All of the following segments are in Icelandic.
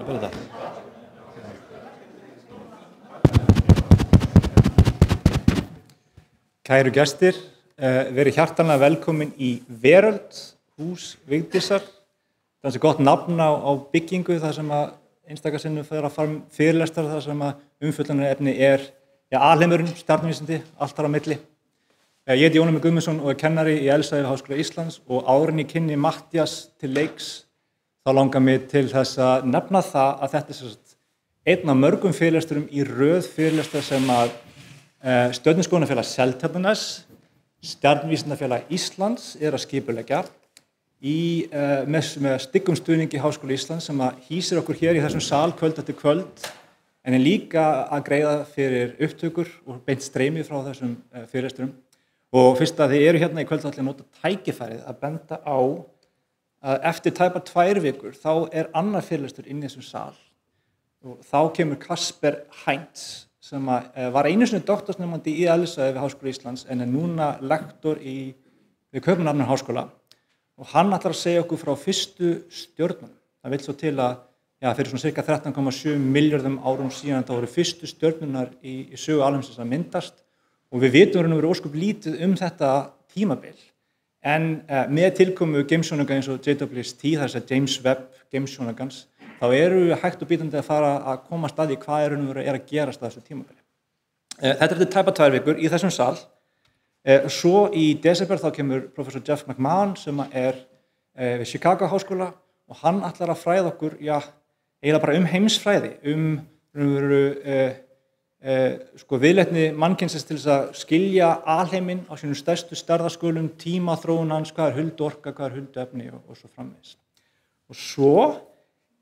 Verdad. Kæru gestir, verið hjartanlega velkomin í Veröld, hús Vigdísar. Það er gott nafn á byggingu þar sem að einstaka sinnum fer að fara fyrirlestar þar sem að umfjöllunarefni alheimurinn, stjarnvísindi, allt þar á milli. Ég heiti Jón Emil Guðmundsson og er kennari í Elsa við Háskóla Íslands og áður en ég kynni Matthías til leiks þá langar mig til þess að nefna það að þetta er einn af mörgum fyrirlesturum í röð fyrirlestra sem að Stjörnuskoðunarfélag Seltjarnarness, Stjarnvísindafélag Íslands er að skipuleggja með styggum stuðningi Háskóla Íslands sem að hýsir okkur hér í þessum sal kvöld eftir kvöld en er líka að greiða fyrir upptökur og beint streymi frá þessum fyrirlesturum. Og fyrst að þið eru hérna í kvöld ætla ég að nota tækifærið að benda á að eftir tæpar 2 vikur þá er annar fyrirlestur inn í þessum sal og þá kemur Kasper Heinz sem var einu sinni doktorsnemandi í eðlisfræði við Háskóla Íslands en er núna lektor við Kaupmannahafnar Háskóla og hann ætlar að segja okkur frá fyrstu stjörnunum. Það vill svo til að fyrir svona cirka 13,7 milljörðum árum síðan þá voru fyrstu stjörnunar í sögu alheimsins að myndast og við vitum raun og veru ósköp lítið þetta tímabil. En með tilkomu geimsjónauka eins og JWST, þess að James Webb geimsjónaukans, þá eru hægt og bítandi að fara að komast að því hvað raun og veru að gerast að þessu tímabili. Þetta er eftir tæpar 2 vikur í þessum sal. Svo í desember þá kemur professor Jeff McMahon sem er við Chicago háskóla og hann ætlar að fræða okkur, eiginlega bara heimsfræði, raun og veru viðleitni mannkynsins til þess að skilja alheiminn á sínum stærstu stærðarskölum, tímaþróun hans, hvað hulduorka, hvað hulduefni og svo framvegis. Og svo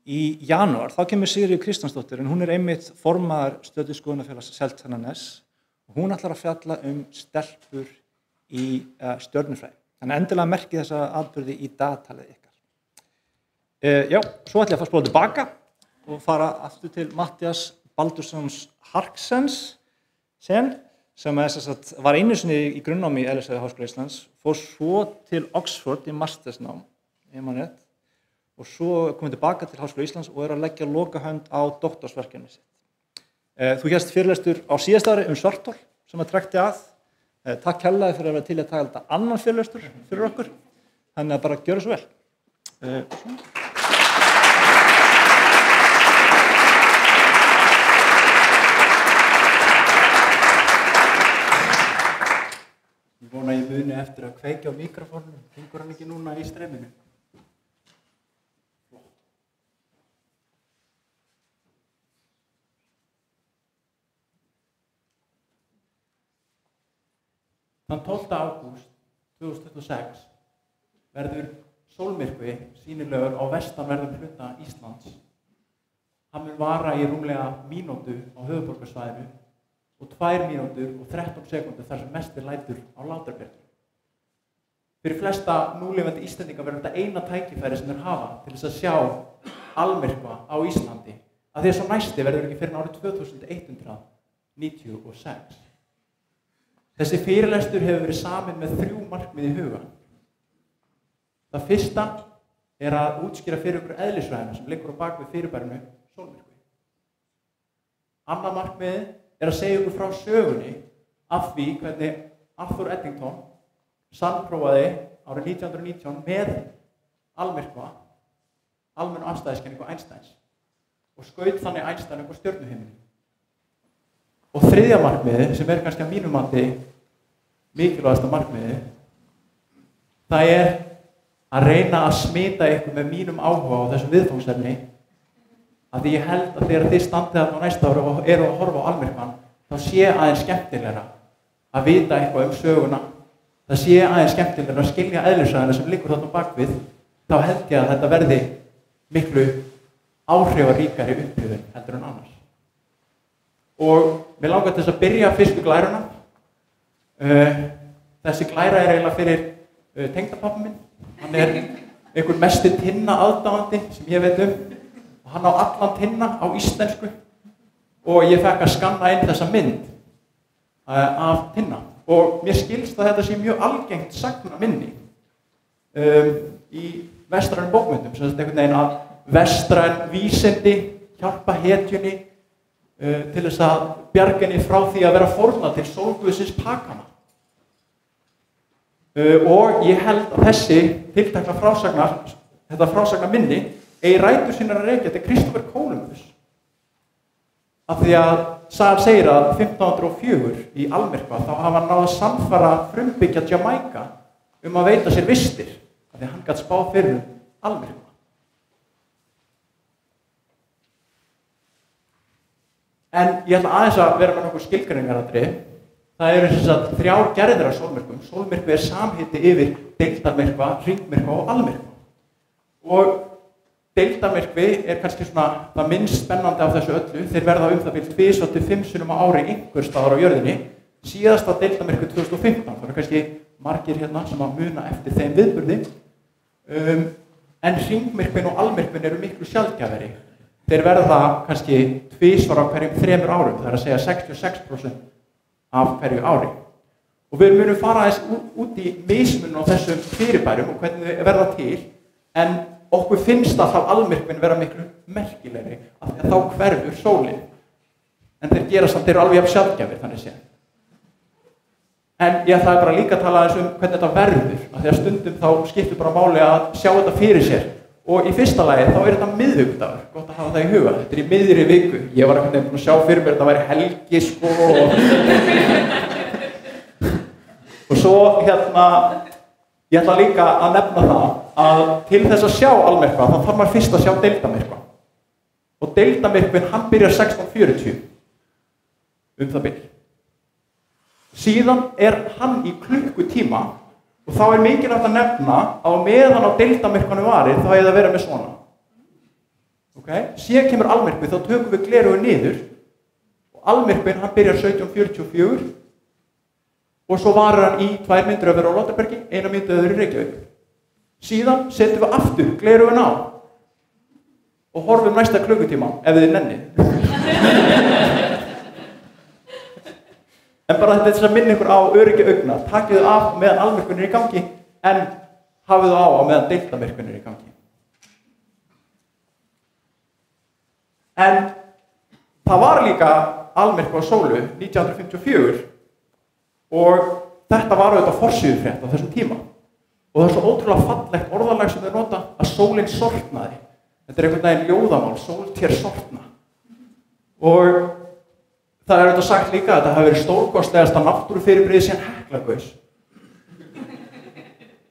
í janúar þá kemur Sigríður Kristjánsdóttir en hún er einmitt formaður Stjörnuskoðunarfélags Seltjarnarness og hún ætlar að fjalla stelpur í stjörnufræði. Þannig endilega merkið þessa atburði í dagatalið ykkar. Svo ætla ég að fara spóla tilbaka og fara aftur til Matthías Baldurssons Harksens sem var einu sinni í grunnnámi í Elsa við Háskóla Íslands, fór svo til Oxford í mastersnám, og svo komið tilbaka til Háskóla Íslands og er að leggja lokahönd á doktorsverkefni sitt. Þú hérst fyrirlestur á síðasta ári svarthol sem að trekti að. Takk kærlega fyrir að vera til að taka þetta annan fyrirlestur fyrir okkur, þannig að bara gjöra svo vel. Ég vona að ég muni eftir að kveikja á mikrofónum, hengur hann ekki núna í streyminu? Þann 12. ágúst 2026 verður sólmyrkvi sýnilegur á vestanverðum hluta Íslands. Hann mun vara í rúmlega mínútu á höfuðborgarsvæðinu og 2 mínútur og 13 sekúndur þar sem mest lætur á Látrabjargi. Fyrir flesta núlifandi Íslendinga verður þetta eina tækifæri sem þeir hafa til þess að sjá almyrkva á Íslandi, að því að svo næsti verður ekki fyrr en árið 2196. Þessi fyrirlestur hefur verið samin með 3 markmið í huga. Það fyrsta er að útskýra fyrir ykkur eðlisfræðina sem liggur á bak við fyrirbærinu sólmyrkvi. Annað markmið er að segja ykkur frá sögunni af því hvernig Arthur Eddington sannprófaði árið 1919 með almyrkva almennu afstæðiskenningu Einsteins og skaut þannig Einstein upp á stjörnuhimninum. Og þriðja markmiðið, sem er kannski að mínu mati mikilvægasta markmiðið, það er að reyna að smita ykkur með mínum áhuga á þessu viðfangsefni, að því ég held að þegar þið standið þarna á næsta ári og eru að horfa á almyrkvann, þá sé aðeins skemmtilegra að vita eitthvað söguna, það sé aðeins skemmtilegra að skilja eðlisfræðina sem liggur þarna á bakvið, þá held ég að þetta verði miklu áhrifaríkari upplifun heldur en annars. Og mér langar til þess að byrja fyrstu glæruna. Þessi glæra er eiginlega fyrir tengdapabba minn. Hann er einhver mesti Tinna aðdáandi sem ég veit og hann á allan Tinna á íslensku og ég fekk að skanna inn þessa mynd af Tinna og mér skilst að þetta sé mjög algengt sagnaminni í vestrænum bókmyndum, sem einhvern veginn að vestræn vísindi hjálpa hetjunni til þess að bjarga henni frá því að vera fórnað til sólguðsins Pakana. Og ég held að þessi tiltekna þetta frásagnar minni, eigi rætur sínar að rekja til Kristófer Kólumbus. Af því að sagan segir að 1504 í Almirkva þá hafa hann náð að sannfæra frumbyggja Jamaica að veita sér vistir, af því að hann gat spáð fyrir Almirkva. En ég ætla aðeins að vera með nokkuð skilgreiningaratriði. Það eru þess að 3 gerðir af sólmyrkvum. Sólmyrkvi er samheiti yfir deildarmyrkva, hringmyrkva og almyrkva. Og deildarmyrkvi er kannski svona það minnst spennandi af þessu öllu. Þeir verða það bil 2-5 sinnum á ári einhvers staðar á jörðinni. Síðasta deildarmyrkvi 2015. Það eru kannski margir hérna sem að muna eftir þeim viðburði. En hringmyrkvin og almyrkvin eru miklu sjaldgæfari. Þeir verða kannski 2 á hverjum 3 árum. Það er að segja 66% af hverju ári. Og við munum fara aðeins út í mismunum á þessum fyrirbærum og hvernig þau verða til, en okkur finnst alltaf almyrkvin vera miklu merkilegri, af því að þá hverfur sólin. En þeir gera samt, þeir eru alveg jafn sjaldgæfir, þannig séð. En ég ætlaði bara líka að tala aðeins hvernig þetta verður, af því að stundum þá skiptir bara máli að sjá þetta fyrir sér. Og í fyrsta lagi þá er þetta miðvikudagur, gott að hafa það í huga. Þetta er í miðri viku. Ég var einhvern veginn búinn að sjá fyrir mér að þetta væri helgi sko. Og svo ég ætla líka að nefna það að til þess að sjá almyrkva þá þarf maður fyrst að sjá deildarmyrkva. Og deildarmyrkvinn hann byrjar 1640 það bil. Síðan er hann í klukkutíma. Og þá er mikilvægt að nefna að á meðan á deildarmyrkvanum varir þá hefði það verið með svona. Okay? Síðan kemur almyrkvið, þá tökum við gleraugun niður og almyrkvinn hann byrjar 1744 og svo varir hann í 2 myndir öfur á Lottarbergi, 1 mynd öfur í Reykjavík. Síðan setjum við aftur gleraugun á og horfum næsta klukkutíma ef þið nennið. En bara þetta er þess að minna ykkur á öryggi augna. Takið þau af meðan almyrkvinn er í gangi, en hafið þau á meðan deildarmyrkvinn er í gangi. En það var líka almyrkva á sólu 1954 og þetta var auðvitað forsíðufrétt á þessum tíma. Og það er svo ótrúlega fallegt orðalag sem þau nota að sólin sortnaði. Þetta er einhvern veginn ljóðamál, sóltér sortna. Og það er auðvitað sagt líka að þetta hafi verið stórkostlegasta náttúrufyrirbrigði síðan Heklagaus.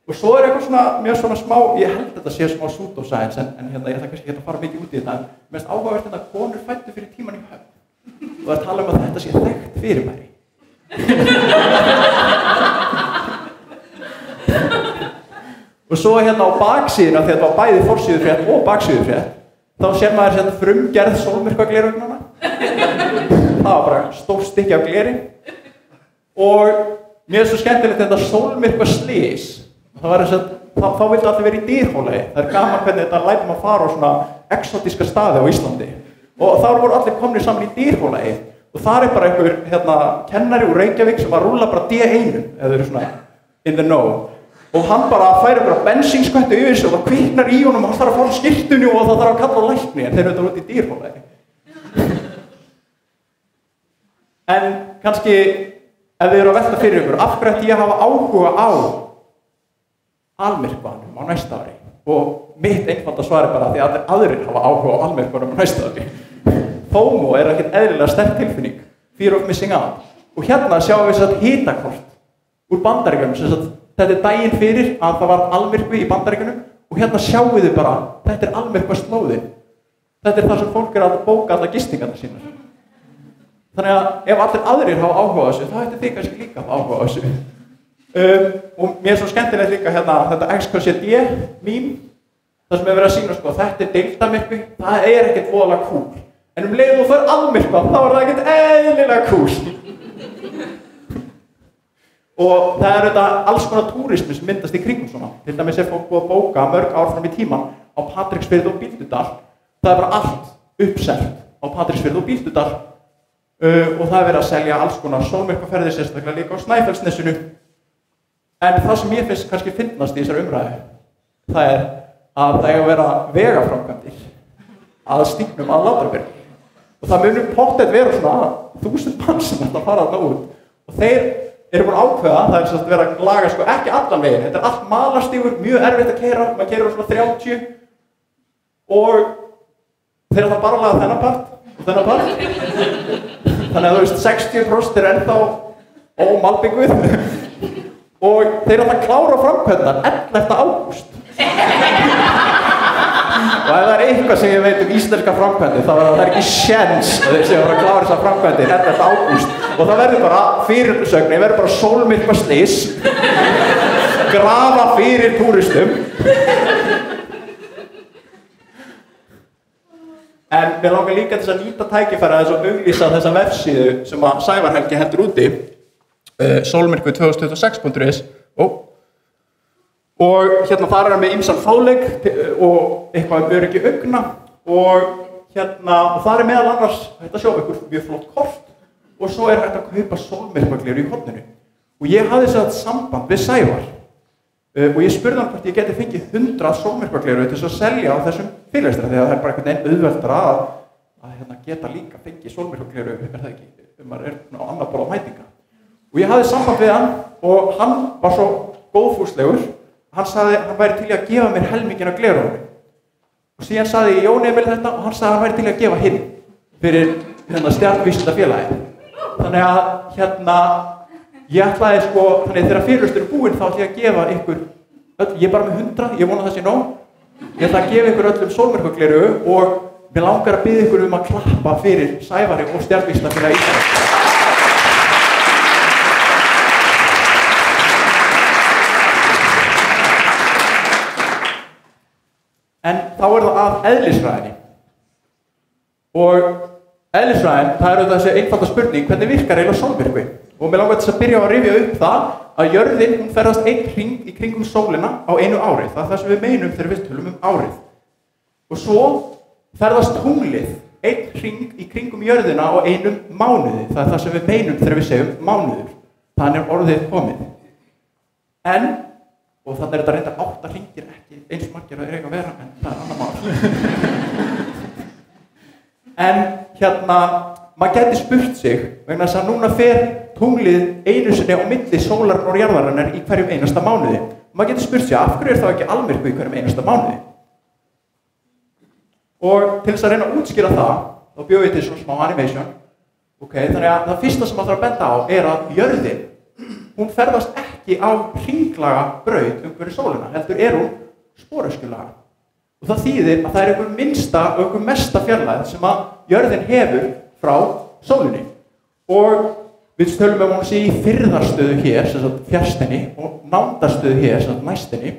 Og svo er eitthvað svona, mjög svona smá, ég held að þetta sé smá pseudoscience, en ég ætla kannski ekki að fara mikið út í þetta, en mest áhugavert að konur fæddu fyrir tíman í Höfn. Og það er að tala um að þetta sé þekkt fyrirbæri. Og svo á baksíðuna, þegar þetta var bæði forsíðufrétt og baksíðufrétt, þá sér maður frumgerð sólmyrkvagleraugnanna. Það var bara stórt stykki af gleri. Og mér er svo skemmtilegt þetta sólmyrkva slys. Þá vildi allir vera í Dyrhólaey. Það er gaman hvernig þetta lætur maður fara á svona exotíska staði á Íslandi. Og þá voru allir komnir saman í Dyrhólaey. Og þar er bara einhver kennari úr Reykjavík sem var að rúlla bara D1, ef þau eru svona in the know. Og hann bara færi bara bensínskvættu yfir sig og það kviknar í honum og hann þarf að fara á skyrtunni og það þarf að kalla á lækni, en þeir eru þetta út í Dyrhólaey. En kannski, ef þið eru að velta fyrir ykkur, af hverju ætti ég að hafa áhuga á almyrkvanum á næsta ári? Og mitt einfalda svar er bara því að allir aðrir hafa áhuga á almyrkvanum á næsta ári. FOMO er ekkert eðlilega sterk tilfinning, fear of missing out. Og hérna sjáum við hitakort úr Bandaríkjunum, þetta er daginn fyrir að það var almyrkvi í Bandaríkjunum og hérna sjáum við bara, þetta er almyrkvaslóðin. Þetta er það sem fólk er að bóka alla gistingarna sínar. Þannig að ef allir aðrir hafa áhuga á þessu, þá ætti þið kannski líka að hafa áhuga á þessu. Og mér er svo skemmtilegt líka þetta XKCD mím, það sem er verið að sýna þetta er deildarmyrkvi, það er ekkert voðalega kúl. En leið þú fær almyrkva, þá er það ekkert eðlilega kúl. Og það er alls konar túrismi sem myndast í kringum svona. Til dæmis er fólk búið að bóka mörg ár fram í tímann á Patreksfirði og Bíldudal. Það er bara allt uppselt á Patreksfirði og Bíldudal. Og það er verið að selja alls konar sólmyrkvaferðir, sérstaklega líka á Snæfellsnesinu. En það sem ég finnst kannski fyndnast í þessari umræðu, það er að það eiga að vera vegaframkvæmdir að stígnum að Látrabjargi. Og það munum pottþétt vera svona 1000 manns sem ætla að fara þarna út. Og þeir eru búin að ákveða, það er sem vera að laga sko ekki allan veginn. Þetta er allt malarstígur, mjög erfitt að keyra, maður keyrir svona 30 og þeir ætla bara að laga þennan part og þennan part. Þannig að þú veist, 60% er ennþá ómalbygguð og þeir ætla að klára framkvæmdar 11. ágúst. Og ef það er eitthvað sem ég veit íslenska framkvæmdir, þá er það ekki séns að þeir séu að fara að klára þessar framkvæmdir 11. ágúst. Og það verður bara fyrirsögnin, verður bara sólmyrkva slys, grafa fyrir túristum. En mér langar líka til að nýta tækifæri að auglýsa þessa vefsíðu sem að Sævar Helgi hendur úti, solmyrkvi2026.is. Og hérna þar er með ýmsan fróðleik og eitthvað öryggi augna og þar er meðal annars hægt að sjá ykkur mjög flott kort og svo er hægt að kaupa sólmyrkvagleraugu í horninu. Og ég hafði sett samband við Sævar og ég spurði hann hvort ég geti fengið 100 sólmyrkvagleraugu til að selja á þessum fyrirlestra því að það er bara einhvern veginn auðveldara að geta líka fengið sólmyrkvagleraugu, er það ekki, maður er á annað borð á mætinga. Og ég hafði samband við hann og hann var svo góðfúslegur. Hann sagði að hann væri til í að gefa mér helminginn af gleraugunum. Og síðan sagði ég Jón Emil þetta og hann sagði að hann væri til í að gefa hinn fyrir Stjarnvísindafélagið. Þannig að ég ætlaði sko, þannig þegar fyrirlestur er búinn þá ætla ég að gefa ykkur öll, ég er bara með 100, ég vona það sé nóg. Ég ætla að gefa ykkur öllum sólmyrkvagleraugu og mér langar að biðja ykkur að klappa fyrir Sævari og Stjarnvísindafélagið Íslands. En þá er það að eðlisfræðinni. Og eðlisfræðin, það er þessi einfalda spurning, hvernig virkar eiginlega sólmyrkvi? Og mér langar til að byrja að rifja upp það að jörðin, hún ferðast einn hring í kringum sólina á einu ári. Það er það sem við meinum þegar við tölum árið. Og svo ferðast tunglið einn hring í kringum jörðina á einum mánuði. Það er það sem við meinum þegar við segjum mánuður. Þannig er orðið komið. Og þannig er þetta reyndar 8 hringir, ekki eins margir að eiga að vera, en það er annar mál. En maður gæti spurt sig, vegna þess að núna fer tunglið einu sinni á milli sólarinnar og jarðarinnar í hverjum einasta mánuði. Maður gæti spurt sig, af hverju er þá ekki almyrkvi í hverjum einasta mánuði? Og til þess að reyna að útskýra það, þá bjó ég til svona smá animation. Þannig að það fyrsta sem maður þarf að benda á er að jörðin, hún ferðast ekki á hringlaga braut umhverfis sólina, heldur er hún sporöskjulaga. Og það þýðir að það er einhver minnsta og einhver mesta fjarlægð sem að jörðin hefur frá sólinni. Og við tölum hún sé í fyrðarstöðu hér, sem sagt fjarstinni, og nándarstöðu hér, sem sagt næstinni.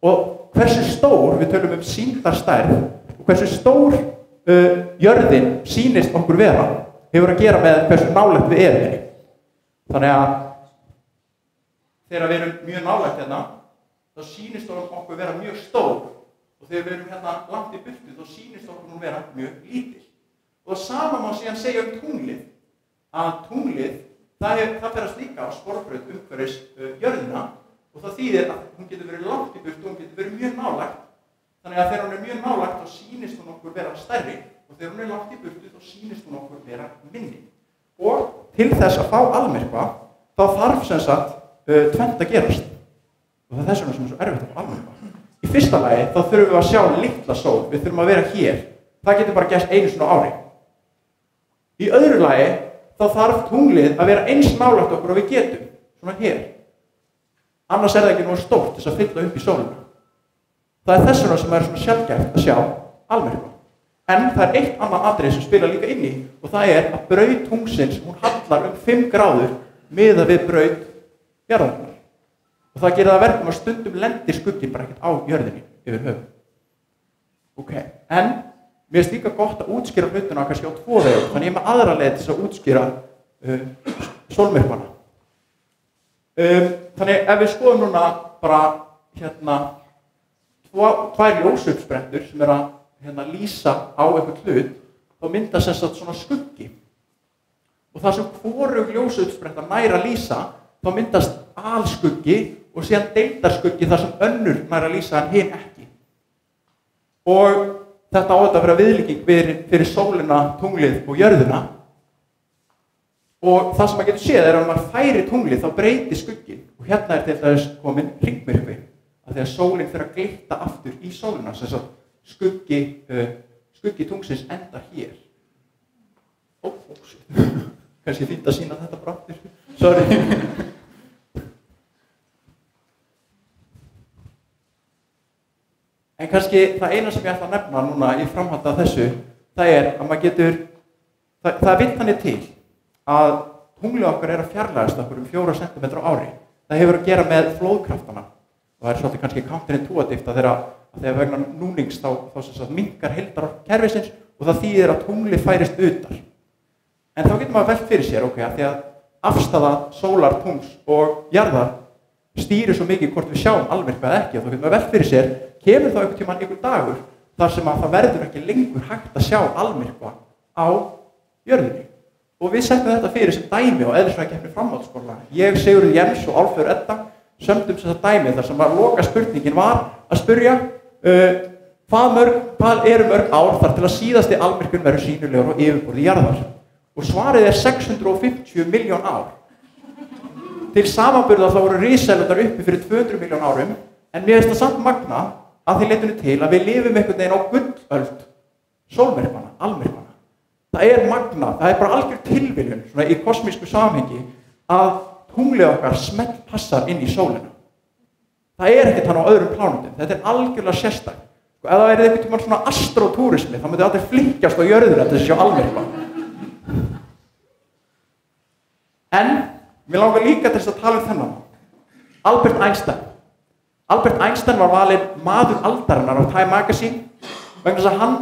Og hversu stór, við tölum sýndarstærð, og hversu stór jörðin sýnist okkur vera, hefur að gera með hversu nálægt við erum henni. Þannig að þegar við erum mjög nálægt hérna, þá sýnist okkur vera mjög stór og þegar við erum hérna langt í burtu, þá sýnist okkur nú vera mjög lítil. Og það sama má síðan segja tunglið, að tunglið, það ferðast líka á sporbraut umhverfis jörðina og það þýðir að hún getur verið langt í burtu og hún getur verið mjög nálægt. Þannig að þegar hún er mjög nálægt, þá sýnist hún okkur vera stærri og þegar hún er langt í burtu, þá sýnist hún okkur vera minni. Og til þess að fá almyrkva, þá þarf sem sagt tvennt að gerast. Og það er þess vegna sem er svo erfitt að fá almyrkva. Í fyrsta lagi þá þurfum við að sjá litla sól, við þurfum að vera hér. Það getur bara gerst einu sinni á ári. Í öðru lagi þá þarf tunglið að vera eins nálægt okkur og við getum, svona hér. Annars er það ekki nú stórt þess að fylla upp í sólina. Það er þess vegna sem er svona sjaldgæft að sjá almyrkva. En það er eitt annað atriði sem spilar líka inn í og það er að braut tunglsins, hún hallar 5 gráður miðað við braut jarðarinnar. Og það gerir það verkum að stundum lendir skugginn bara ekkert á jörðinni yfir höfuð. En mér finnst líka gott að útskýra hlutuna kannski á 2 vegu, þannig ég er með aðra leið til að útskýra sólmyrkvana. Þannig ef við skoðum núna bara 2 ljósuppsprettur sem er að lýsa á eitthvað hlut, þá myndast sem sagt svona skuggi. Og það sem hvorug ljósuppspretta nær að lýsa, þá myndast alskuggi og síðan deildarskuggi þar sem önnur nær að lýsa en hin ekki. Og þetta á að vera viðlíking fyrir sólina, tunglið og jörðina. Og það sem maður getur séð er að maður færi tunglið þá breytir skugginn. Og hérna til dæmis komin hringmyrkvi. Af því að sólin fer að glitta aftur í sólina. Þess að skuggi tungsins endar hér. Kannski fínt að sýna þetta bara aftur. Sorry. En kannski það eina sem ég ætla að nefna núna í framhaldi af þessu, það er að maður getur, það vill þannig til að tunglið okkar er að fjarlægast okkur 4 cm á ári. Það hefur að gera með flóðkraftana. Og það er svolítið kannski counterintuitivt að þegar vegna núnings þá minnkar heildarorka kerfisins og það þýðir að tunglið færist utar. En þá getur maður velt fyrir sér, að því að afstaða sólar, tungls og jarðar stýrir svo mikið hvort við sjáum almyrkva eða ekki, og þá getur maður velt fyrir sér, kemur þá einhvern dagur þar sem að það verður ekki lengur hægt að sjá almyrkva á jörðinni. Og við settum þetta fyrir sem dæmi á eðlisfræðikeppni framhaldsskóla. Ég, Sigurður Jens og Álfur Edda sömdum þessa dæmi þar sem að loka spurningin var að spyrja hvað eru mörg ár þar til að síðasti almyrkvinn verður sýnilegur á yfirborði jarðar. Og svarið er 650 milljón ár. Til samanburðar þá voru risaeðlurnar uppi fyrir 200 milljón árum, en mér finnst það samt magna að því leytinu til að við lifum einhvern veginn á gullöld sólmyrkvana, almyrkvana. Það er magna, það er bara algjör tilviljun svona í kosmísku samhengi að tunglið okkar smellpassar inn í sólina. Það er ekkert hann á öðrum plánetum, þetta er algjörlega sérstakt. Ef það er einhvern tímann svona astrotúrismi, þá myndi allir flikkjast á jörður að þessi sjá almyrkva. En mér langar líka til þess að tala þennan. Albert Einstein. Albert Einstein var valinn maður aldarinnar á Time Magazine vegna þess að hann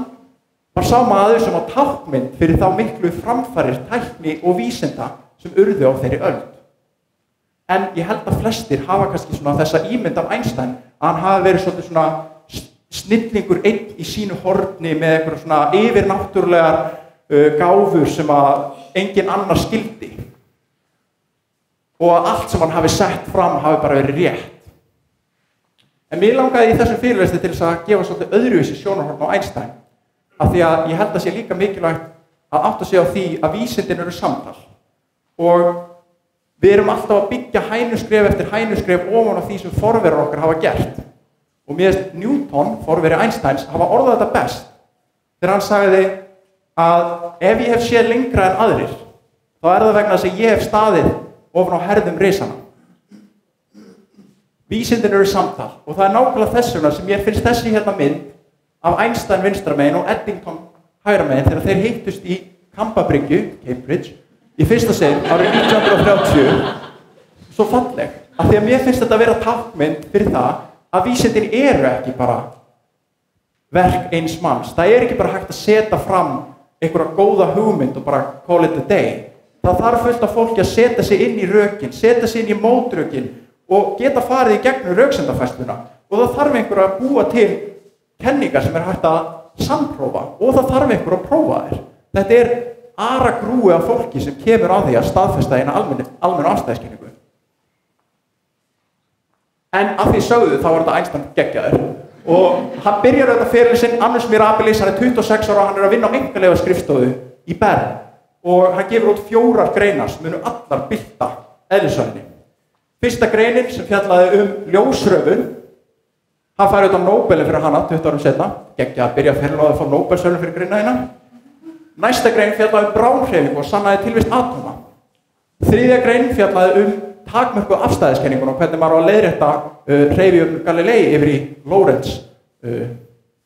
var sá maður sem á táknmynd fyrir þá miklu framfarir, tækni og vísinda sem urðu á þeirri öld. En ég held að flestir hafa kannski svona þessa ímynd af Einstein að hann hafi verið svolítið svona snillingur einn í sínu horni með einhverjum svona yfirnáttúrulegar gáfur sem að engin annar skildi. Og að allt sem hann hafi sett fram hafi bara verið rétt. En mér langaði í þessum fyrirlestri til þess að gefa svolítið öðruvísi sjónarhorn á Einstein. Af því að ég held að sé líka mikilvægt að átta sig á því að vísindin eru samtal. Og við erum alltaf að byggja hænuskref eftir hænuskref ofan á því sem forverar okkar hafa gert. Og mér finnst Newton, forveri Einsteins, hafa orðað þetta best. Þegar hann sagði að ef ég hef séð lengra en aðrir, þá er það vegna þess að ég hef staðið ofan á herðum risana. Vísindin eru samtal og það er nákvæmlega þess vegna sem ég finnst þessi hérna mynd af Einstein vinstra megin og Eddington hægra megin þegar þeir hittust í Kambabryggju, Cambridge, í fyrsta sinn árið 1930, svo falleg, af því að mér finnst þetta að vera táknmynd fyrir það að vísindin eru ekki bara verk eins manns. Það er ekki bara hægt að setja fram einhverja góða hugmynd og bara call it a day. Það þarf fullt af fólki að setja sig inn í rökin, setja sig inn í mótrökin og geta farið í gegnum röksendafærsluna. Og það þarf einhver að búa til kenningar sem er hægt að sannprófa og það þarf einhver að prófa þér. Þetta er aragrúi af fólki sem kemur á því að staðfesta eina almennu afstæðiskenningu. En að því sögðu þá var þetta Einstein geggjaður. Og hann byrjar þetta ferilinn sinn, Annus Mirabilis, hann er 26 ára og hann er að vinna á einkaleyfa skrifstofu í Bern. Og hann gefur út 4 greinar sem munu allar bylta eðlisfræðinni. Fyrsta greinin sem fjallaði ljósröfun, hann fær auðvitað Nóbeli fyrir hana 20 árum setna, geggjað að byrja ferlega að fá Nóbelsverðlaun fyrir greina hérna. Næsta grein fjallaði bránhreyfingu og sannaði tilvist atóma. Þriðja grein fjallaði takmörku afstæðiskenninguna og hvernig maður á að leiðrétta hreyfi Galilei yfir í Lorentz.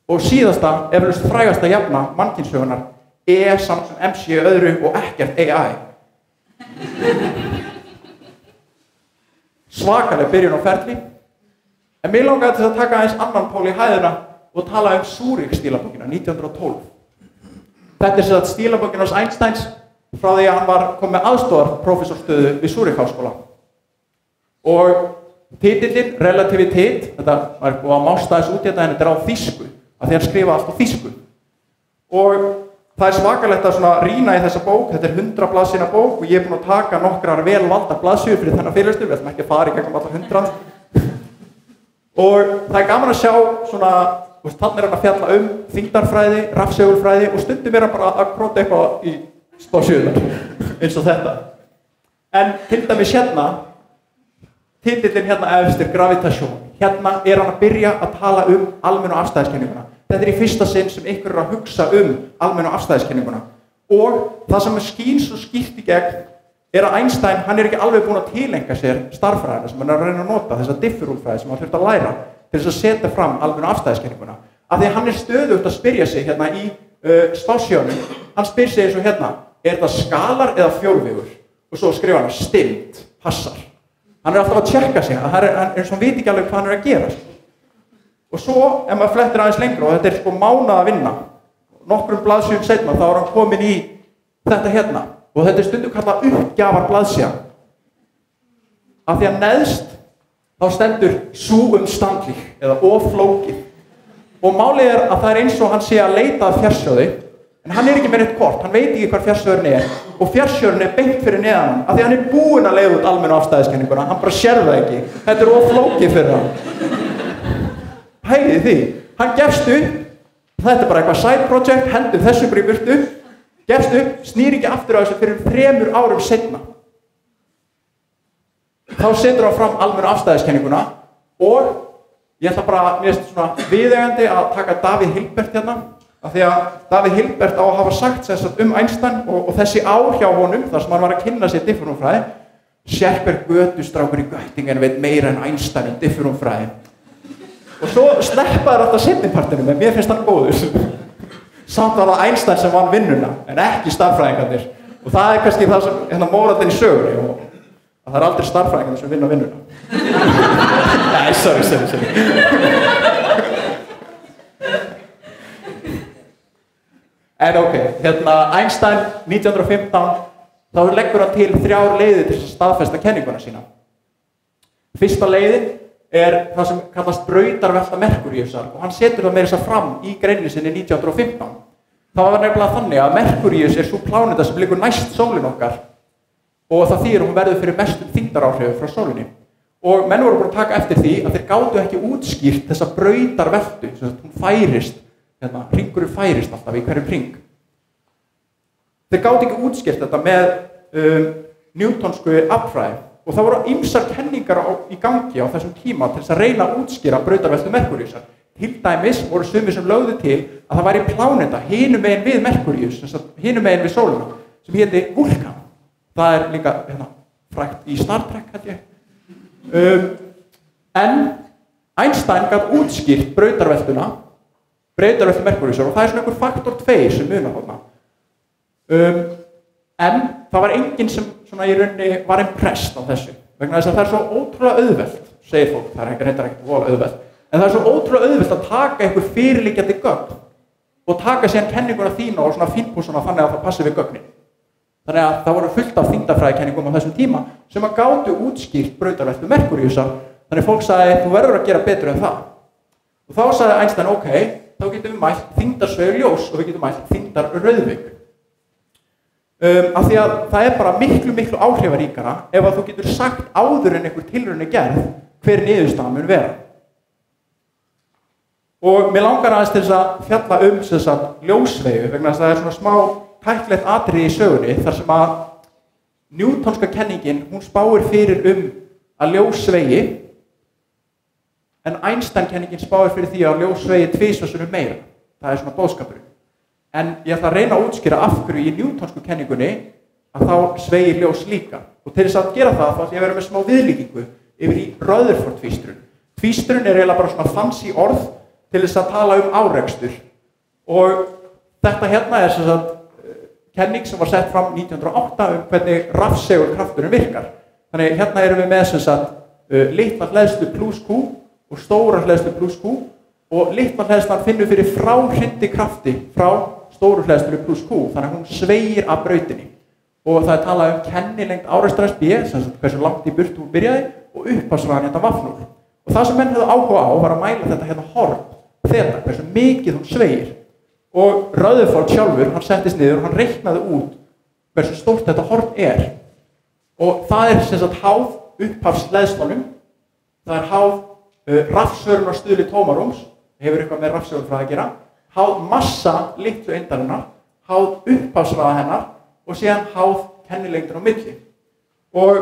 Og síðasta, eflaust frægasta jafna mannkynssögunar, saman sem MC öðru og ekkert AI. Svakaleg byrjun á ferli. En mér langaði til að taka aðeins annan pól í hæðina og tala Zúrich-stílabókina 1912. Þetta er sem sagt stílabókin hans Einsteins frá því að hann kom með aðstoðarprófessorstöðu við Zúrich-háskóla. Og titillinn, relativitet, þetta var búið að másta þess út hérna en þetta er á þýsku, af því hann skrifa allt á þýsku. Og það er svakalegt að rýna í þessa bók, þetta er 100 blaðsíðna bók og ég er búinn að taka nokkrar vel valda blaðsíður fyrir þennan fyrirlestur, við ætlum ekki að fara í gegnum allar 100. Og það er gaman að sjá þannig hann að fjalla þyngdarfræði, rafsegulfræði og stundum hann bara að króta eitthvað í spásjöðunar, eins og þetta. En til dæmis hérna, titillinn hérna efstir gravitasjón. Hérna hann að byrja að tala almennu afstæðiskenninguna. Þetta í fyrsta sinn sem ykkur að hugsa almennu afstæðiskenninguna. Og það sem skín svo skýrt í gegn að Einstein, hann ekki alveg búinn að tilenga sér starffræðina sem hann að reyna að nota, þessa differúlfræði sem hann þurfti að læra til þess að setja fram almennu afstæðiskenninguna. Af því að hann stöðugt að spyrja sig hérna í spásjónum, hann spyr sig eins og hérna, þetta skalar eða fjórvígur? Og svo skrifa hann stimmt, passar. Hann alltaf að tjekka sig, hann eins og hann veit ekki alveg hvað hann að gera. Og svo, ef maður flettir aðeins lengra, og þetta sko mánað að vinna, nokkrum blaðsíðum seinna, þá hann komin í þetta hérna. Og þetta stundum kallað uppgjafar blaðsíðan. Af því að neðst, þá stendur súumstandlík, eða oflókið. Og málið að það eins og hann sé að leita að fjarsjóði, en hann ekki með neitt kort, hann veit ekki hvar fjarsjóðurinn og fjarsjóðurinn beint fyrir neðan hann, af því að hann búinn að leiða út almennu afstæðiskenninguna, hann bara sér það ekki. Þetta oflókið fyrir hann. Pælið því, hann gefst upp, þetta bara eitthvað side project, hendur þessu bara í burtu, gefst upp, snýr ekki aftur á þessu fyrir 3 árum seinna. Þá setur hann fram almennu afstæðiskenninguna og ég ætla bara, mér finnst svona viðeigandi að taka Davíð Hilbert hérna, af því að Davíð Hilbert á að hafa sagt sem sagt Einstein og þessi ár hjá honum, þar sem hann var að kynna sér differúmfræði, sérhver götustrákur í Göttingen veit meira en Einstein differúmfræði. Og svo sleppaður alltaf seinnipartinu, en mér finnst hann góður. Samt var það Einstein sem vann vinnuna, en ekki starffræðingarnir. Og það kannski það sem hérna mórallinn í sögunni, og að það aldrei starffræðingarnir sem vinna vinnuna. Nei, sorry. En ok, hérna Einstein 1915, þá leggur hann til 3 leiðir til að staðfesta kenninguna sína. Fyrsta leiðin það sem kallast brautarvelta Merkúríusar og hann setur það meira þess að fram í greininni sinni 1915. Það var nefnilega þannig að Merkúríus svo pláneta sem liggur næst sólin okkar og það þýðir hún verður fyrir mestum þyngdaráhrifu frá sólinni. Og menn voru bara að taka eftir því að þeir gátu ekki útskýrt þessa brautarveltu, sem hún færist, hringurinn færist alltaf í hverjum hring. Þeir gátu ekki útskýrt þetta með newtonsku aflfræði og það voru ýmsar kenningar í gangi á þessum tíma til þess að reyna að útskýra brautarveltu Merkúríusar. Til dæmis voru sumir sem lögðu til að það væri pláneta hinum megin við Merkúríus, hinum megin við sólina, sem héti Vulkan. Það líka frægt í Star Trek, held ég. En Einstein gat útskýrt brautarveltu Merkúríusar og það svona einhver faktor 2 sem munar þarna. En það var enginn sem svona í rauninni var impressed á þessu vegna þess að það svo ótrúlega auðvelt, segir fólk, það reyndar ekkert voðalega auðvelt, en það svo ótrúlega auðvelt að taka einhver fyrirliggjandi gögn og taka síðan kenninguna þína og svona fínpúsuna þannig að það passi við gögnin. Þannig að það voru fullt af þyngdarfræðikenningum á þessum tíma sem að gátu útskýrt brautarveltu Merkúríusar, þannig fólk sagði þú verður að gera betur en það. Og þá sagði Einstein, ok, þá getum við mælt þyngdarsveig ljós og við getum mælt þyngdarrauðvik. Af því að það bara miklu áhrifaríkara ef að þú getur sagt áður en einhver tilraun gerð hver niðurstaðan mun vera. Og mér langar aðeins til þess að fjalla sem sagt ljósveigu vegna þess að það svona smá tæklegt atriði í sögunni þar sem að newtonska kenningin hún spáir fyrir að ljós sveigi en Einstein kenningin spáir fyrir því að ljós sveigi 2 sinnum meira. Það svona boðskapurinn. En ég ætla að reyna að útskýra af hverju í newtonsku kenningunni að þá sveigir ljós líka. Og til þess að gera það þá ætla ég að vera með smá viðlíkingu yfir í Rutherford-tvístrun. Tvístrun eiginlega bara svona fancy orð til þess að tala árekstur. Og þetta hérna sem sagt kenning sem var sett fram 1908 hvernig rafsegulkrafturinn virkar. Þannig hérna erum við með sem sagt litla hleðslu plus Q og stóra hleðslu plus Q og litla hleðslan finnur fyrir fráhrindi krafti frá stóru hleðslu plus Q, þannig að hún sveigir af brautinni. Og það talað kennilengd árekstrans B, sem sagt hversu langt í burtu hún byrjaði og upphafsraðan hérna vafnúl. Og það sem menn hefðu áhuga á var að mæla þetta hérna horn, þeta, hversu mikið hún sveigir. Og Rutherford sjálfur, hann settist niður og hann reiknaði út hversu stórt þetta horn er. Og það sem sagt háð upphafsleðslunum, það háð rafsvörunarstuðli tómarúms, hefur eitthvað með rafsegulfræði að gera, háð massa litlu eindarinnar, háð upphafsraða hennar og síðan háð kennilengdin á milli. Og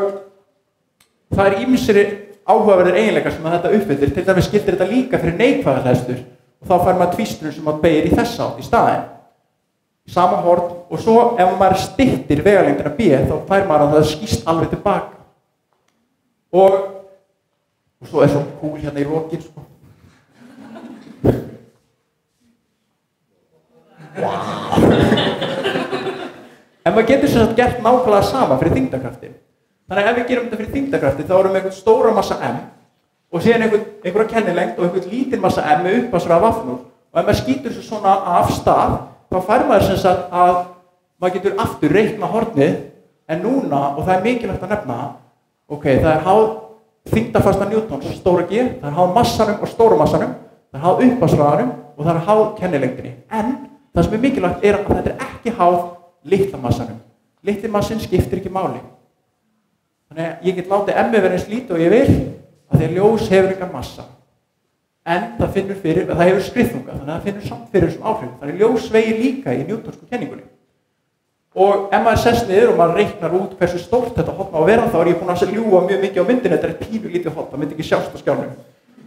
það er ýmsir áhugaverðir eiginleikar sem þetta uppfyllir, til dæmis gildir þetta líka fyrir neikvæðar hleðslur og þá fær maður tvístrun sem maður beygir í þessa átt í staðinn. Sama horn og svo ef maður styttir vegalengdina B þá fær maður að það skýst alveg tilbaka. Og svo er svo kúl hérna í lokin sko. En maður getur sem sagt gert nákvæmlega sama fyrir þyngdarkrafti. Þannig að ef við gerum þetta fyrir þyngdarkrafti þá erum við einhvern stóra massa M og síðan einhverja kennilengd og einhvern lítinn massa M með upphafsraða vafnur. Og ef maður skýtur þessu svona af stað þá fær maður sem sagt að maður getur aftur reikna hornið en núna, og það er mikilvægt að nefna, það er háð þyngdarfasta Newtons, stóra G, það er háð massanum og stóra massanum, það er háð upphafsraðanum og það er háð kennilengdinni. En það sem er mikilvægt er að þetta er ekki háð litla massanum. Litli massin skiptir ekki máli. Þannig að ég get látið M vera eins lítið og ég vil, að því að ljós hefur engan massa. En það hefur skriðþunga, þannig að það finnur samt fyrir þessum áhrifum. Þannig að ljós vegir líka í newtonsku kenningunni. Og ef maður sest niður og maður reiknar út hversu stórt þetta horn á að vera, þá er ég búinn að ljúga mjög mikið á myndinni, þetta er pínu lítið horn, það myndi ekki sjást á skjánum.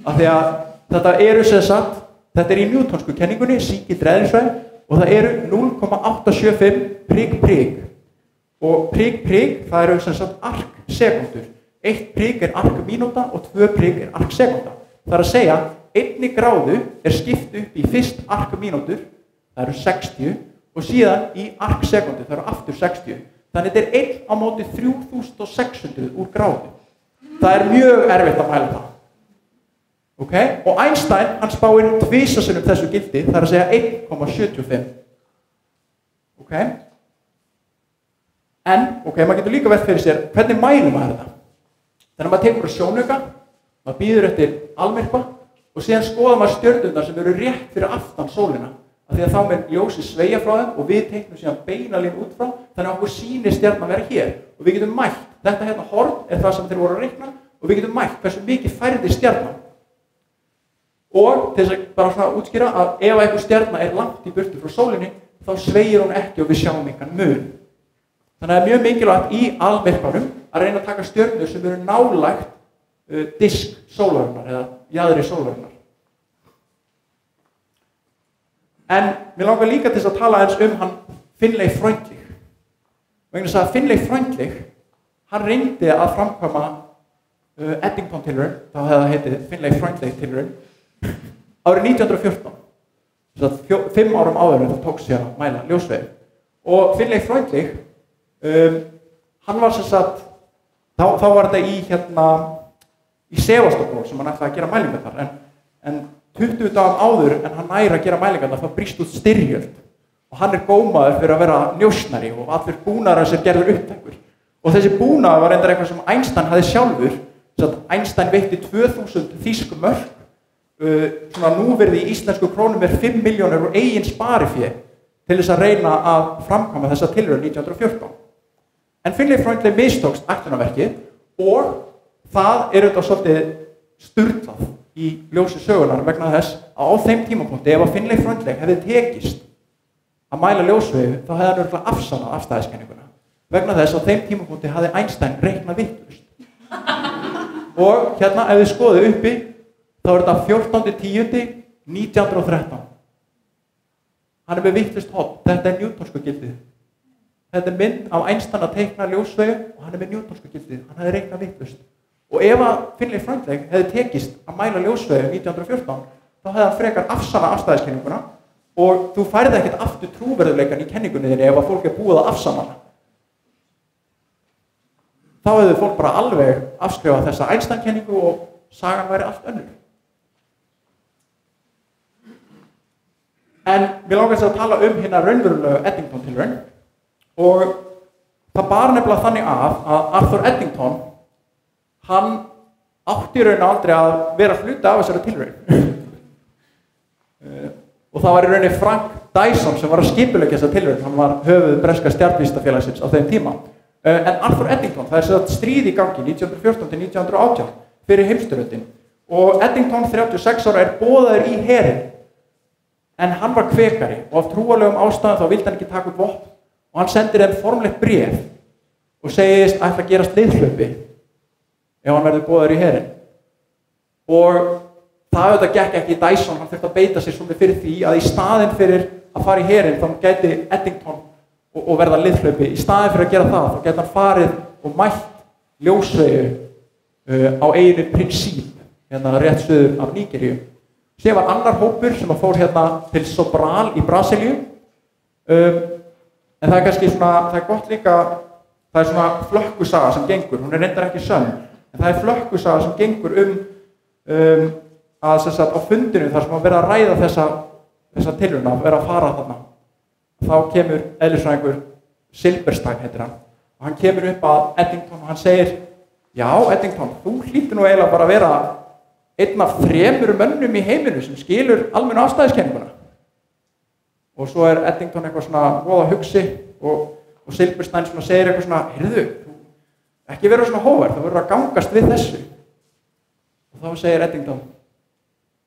Af því að þetta eru sem sagt, þetta er í newtonsku kenningunni, sígildir eðlisfræði, og það eru 0,875 prik. Og prik, það eru sem sagt arksekundur. 1 prik er arkmínúta og 2 prik er arksekunda. Það er að segja, 1 gráðu er skipt upp í fyrst arkmínútur, það eru 60, og síðan í arksekundu, það eru aftur 60. Þannig þetta er 1 á móti 3600 úr gráðu. Það er mjög erfitt að mæla það. Og Einstein, hann spáir tvisasinnum þessu gildi, það er að segja 1,75. En, maður getur líka velt fyrir sér, hvernig mælum maður þetta? Þannig að maður tekur sjónauka, maður bíður eftir almyrkva og síðan skoðar maður stjörnurnar sem eru rétt fyrir aftan sólina. Af því að þá mun ljósið sveigja frá þeim og við teiknum síðan beina línu út frá, þannig að okkur sýnir stjarnan vera hér. Og við getum mælt, þetta hérna horn er það sem þeir voru að reikna, og við getum mælt hversu mikið færði stjarnan. Og til þess að bara svona útskýra að ef einhver stjarna er langt í burtu frá sólinni, þá sveigir hún ekki og við sjáum engan mun. Þannig að það er mjög mikilvægt í almyrkvanum að reyna að taka stjörnur sem eru nálægt disk sólarinnar eða jaðri sólarinnar. En mér langar líka til að tala eins hann Finlay Freundlich. Vegna þess að Finlay Freundlich, hann reyndi að framkvæma Eddington-tilraun, þá hefði það heitið Finlay Freundlich-tilraun, árið 1914. Þess að 5 árum áður en það tók sér að mæla ljósvegi. Og Finlay Freundlich, hann var sem sagt, þá var þetta í Sevastopol sem hann ætlaði að gera mælingar þar, en 20 dagum áður en hann næri að gera mælingarna þá brýst út styrjöld og hann er gómaður fyrir að vera njósnari og allir búnaðar sem gerður upptækur. Og þessi búnaður var reyndar eitthvað sem Einstein hafði sjálfur, þess að Einstein veitti 2000 þýsku mörk, svona núvirði í íslensku krónum er 5 milljónir úr eigin sparifé til þess að reyna að framkvæma þessa tilraun 1914. En Finlay Freundlich mistókst ætlunarverkið og það er auðvitað svolítið sturlað í ljósi sögunar vegna þess að á þeim tímapunkti ef að Finlay Freundlich hefði tekist að mæla ljósvegu þá hefði hann örugglega afsannað afstæðiskenninguna. Vegna þess að á þeim tímapunkti hafði Einstein reiknað vitlaust. Og hérna ef þið skoðið uppi þá er þetta 14.10.1913. Hann er með vitlaust horn. Þetta er newtonsku gildið. Þetta er mynd af Einstein að teikna ljósvegu og hann er með newtonsku gildið. Hann hefði reiknað vitlaust. Og ef að Finlay Freundlich hefði tekist að mæla ljósvegu 1914, þá hefði hann frekar afsannað afstæðiskenninguna og þú færði ekkert aftur trúverðuleikann í kenningunni þinni ef að fólk er búið að afsanna hana. Þá hefði fólk bara alveg afskrifað þessa Einstein-kenningu og sagan væri allt önnur. En mér langar þess að tala hérna raunverulegu Eddington-tilraun og það bar nefnilega þannig að Arthur Eddington hann átti í raun aldrei að vera hluti af þessari tilraun. Og það var í rauninni Frank Dyson sem var að skipuleggja þessa tilraun. Hann var höfuð breska stjarnvísindafélagsins á þeim tíma. En Arthur Eddington, það er stríð í gangi 1914 til 1918 fyrir heimsstyrjöldin. og Eddington 36 ára boðaður í herinn, en hann var kvikari og af trúarlegum ástæðum þá vildi hann ekki taka upp vopn og hann sendir þeim formlegt bréf og segist ætla að gerast liðhlaupi ef hann verður boðaður í herinn. Og það auðvitað gekk ekki í Dyson, hann þurfti að beita sér svolítið fyrir því að í staðinn fyrir að fara í herinn þá gæti Eddington og verða liðhlaupi, í staðinn fyrir að gera það þá gæti hann farið og mætt ljósveigu á eiginu Prinsip, hérna rétt suður af Nígeríu. Síðan var annar hópur sem fór hérna til Sobral í Brasilíu, en það er kannski svona, það er gott líka, það er svona flökkusaga sem gengur, hún er reyndar ekki sönn, en það er flökkusaga sem gengur að sem sagt á fundinu þar sem að vera að ræða þessa tilraun að vera að fara þarna. Þá kemur eðlisfræðingur Silberstein heitir hann og hann kemur upp að Eddington og hann segir: já, Eddington, þú hlýtur nú eiginlega bara að vera einn af 3 mönnum í heiminu sem skilur almennu afstæðiskenninguna. Og svo er Eddington eitthvað svona voða hugsi og Silberstein svona segir eitthvað svona: heyrðu, ekki vera svona hógvær, þú verður að gangast við þessu. Og þá segir Eddington: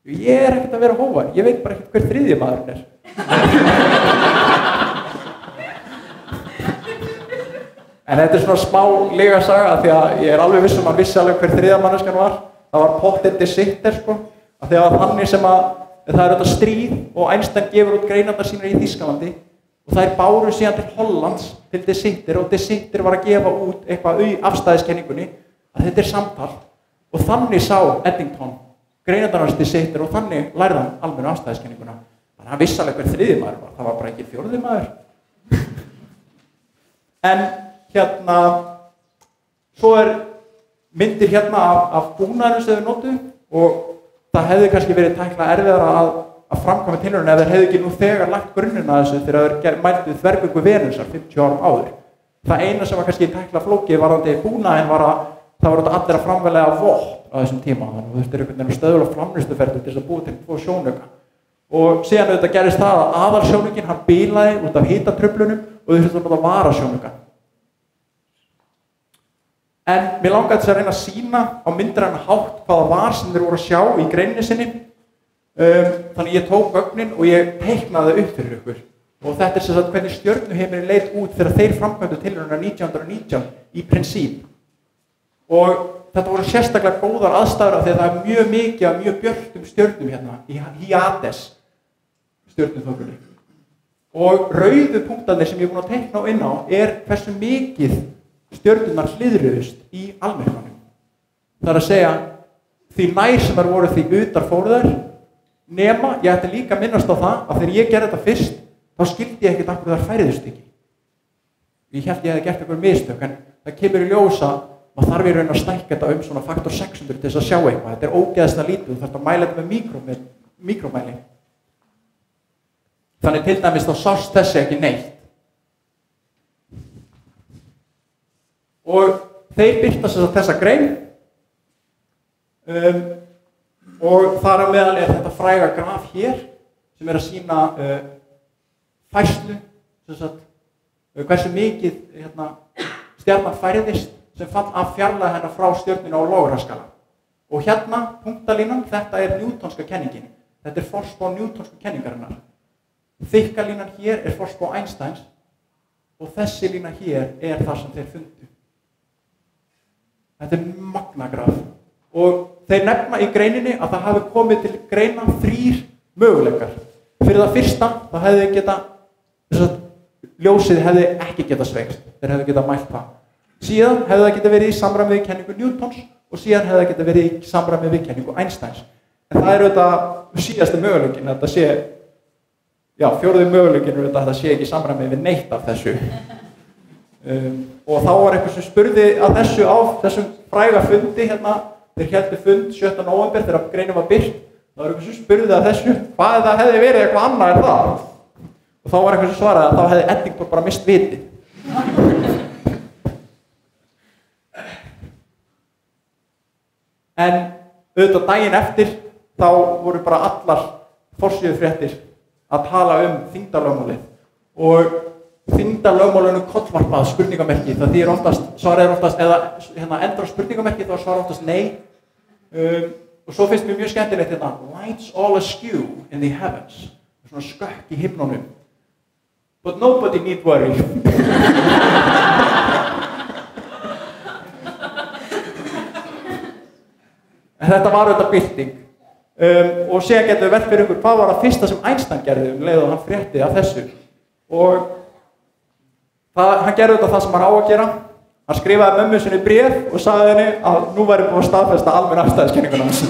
ég er ekkert að vera hógvær, ég veit bara ekkert hver þriðji maðurinn er. En þetta er svona smá lega saga því að ég er alveg viss hann vissi alveg hver þriðja manneskjan var. Það var pottet De Sitter sko, af því að þannig sem að það er þetta stríð og Einstein gefur út greinarnar sínar í Þýskalandi og þær báru síðan til Hollands til De Sitter og De Sitter var að gefa út eitthvað afstæðiskenningunni að þetta er samtal og þannig sá Eddington greinarnar hans De Sitter og þannig lærði hann almennu afstæðiskenninguna. Þannig að hann vissi alveg hver þriðji maður var, það var bara ekki 4. maður. En hérna, svo er myndir hérna af búnaðurinn sem við notum og það hefði kannski verið tæknilega erfiðara að framkvæma tilraunina ef þeir hefðu ekki nú þegar lagt grunninn að þessu þegar þeir mældu þvergöngu Venusar 50 árum áður. Það eina sem var kannski tæknilega flókið varðandi búnaðinn var að það var þetta allir að framvælega vopn á þessum tíma, þannig að þú þurftir einhvern veginn að stöðla framleiðsluferli til þess að búa til 2 sjónauka. Og síðan auðvitað gerist það að aðalsjónaukinn hann bilaði út af hitatruflunum og þau þurftu að nota varasjónaukann. En mér langaði þess að reyna að sýna á myndrænan hátt hvaða var sem þeir voru að sjá í greininni sinni. Þannig ég tók gögnin og ég teiknaði upp fyrir ykkur. Og þetta er sem sagt hvernig stjörnuheimurinn leit út þegar þeir framkvæmdu tilraunina 1919 í Prinsip. Og þetta voru sérstaklega góðar aðstæður af því að það er mjög mikið af mjög björtum stjörnum hérna í Hyades stjörnuþokunni. Og rauðu punktarnir sem ég er búin að teikna inn á er hversu mikið stjörnurnar hliðruðust í almyrkvanum. Það er að segja því nær sem þær voru því utar fóru þær, nema ég ætti líka að minnast á það að þegar ég gerði þetta fyrst þá skildi ég ekkert af hverju þær færiðust ekki. Ég held ég hefði gert einhver mistök en það kemur í ljósa maður þarf í raun að stækka þetta svona faktor 600 til þess að sjá eitthvað. Þetta er ógeðslega lítið, þú þarft að mæla þetta með mikromæli. Þannig til dæmis þá sást þessi ekki neitt. Og þeir birtast þessa grein og þar á meðal er þetta fræga graf hér sem er að sýna færslu, hversu mikið stjarnan færðist sem fall af fjarlægð hennar frá stjörnunni á Lógarskala. Og hérna, punktalínan, þetta er Newtonska kenningin. Þetta er forspá Newtonsku kenningarinnar. Þykka línan hér er forspá Einsteins og þessi lína hér er það sem þeir fundu. Þetta er magnagraf. Og þeir nefna í greininni að það hafi komið til greina 3 möguleikar. Fyrir það fyrsta, þá hefði ljósið hefði ekki getað sveigst. Þeir hefði getað mælt það. Síðan hefði það getað verið í samræmi við kenningu Newtons og síðan hefði það getað verið í samræmi við kenningu Einsteins. En það er auðvitað síðasti möguleikin að þetta sé, já, 4. möguleikin er auðvitað að þetta sé ekki í samræmi við neitt af þessu. Og þá var eitthvað sem spurði að þessu á þessum fræga fundi hérna, þeir héldu fund 7. nóvember þegar greinin var birt, þá var eitthvað sem spurði að þessu, hvað það hefði verið eitthvað annað er það? Og þá var eitthvað sem svaraði að þá hefði Eddington bara mist vitið. En auðvitað daginn eftir þá voru bara allar forsíðufréttir að tala þyngdarlögmálið og þyngdarlögmálinu kollvarpað spurningamerki. Það þýðir svarið er oftast, eða endur á spurningamerki þá svarar oftast nei. og svo finnst mér mjög skemmtilegt hérna, lights all askew in the heavens. Svona skökk í himnunum. But nobody need worry. En þetta var auðvitað bylting. Og síðan getum við velt fyrir ykkur, hvað var það fyrsta sem Einstein gerði leið og hann frétti af þessu. Og hann gerði þetta það sem hann á að gera. Hann skrifaði mömmu sinni bréf og sagði henni að nú væri búið að staðfesta almenn afstæðiskenninguna hans.